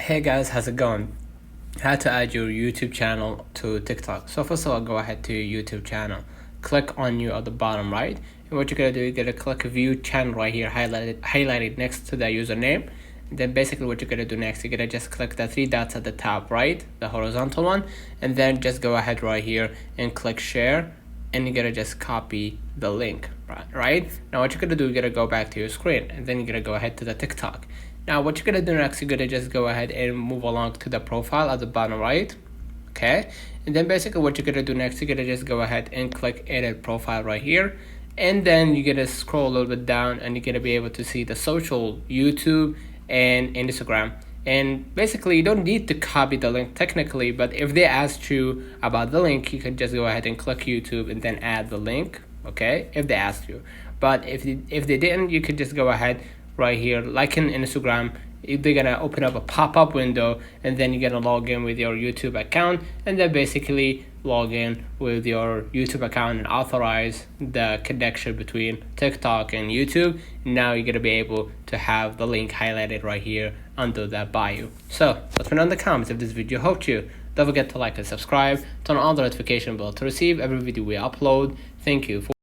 Hey guys, how's it going? How to add your YouTube channel to TikTok. So first of all, go ahead to your YouTube channel. Click on new at the bottom right. And what you're gonna do, you're gonna click view channel right here, highlighted next to the username. And then basically what you're gonna do next, you're gonna just click the three dots at the top right, the horizontal one, and then just go ahead right here and click share, and you're gonna just copy the link, right? Now what you're gonna do, you're gonna go back to your screen, and then you're gonna go ahead to the TikTok. Now what you're gonna do next, you're gonna just go ahead and move along to the profile at the bottom right, okay? And then basically what you're gonna do next, you're gonna just go ahead and click edit profile right here, and then you're gonna scroll a little bit down, and you're gonna be able to see the social, YouTube and Instagram. And basically you don't need to copy the link technically, but if they asked you about the link, you can just go ahead and click YouTube and then add the link, okay, if they asked you. But if they didn't, you could just go ahead right here, like in Instagram, they're gonna open up a pop-up window, and then you're gonna log in with your YouTube account, and then basically log in with your YouTube account and authorize the connection between TikTok and YouTube. Now you're gonna be able to have the link highlighted right here under that bio. So let me know in the comments if this video helped you. Don't forget to like and subscribe, turn on the notification bell to receive every video we upload. Thank you for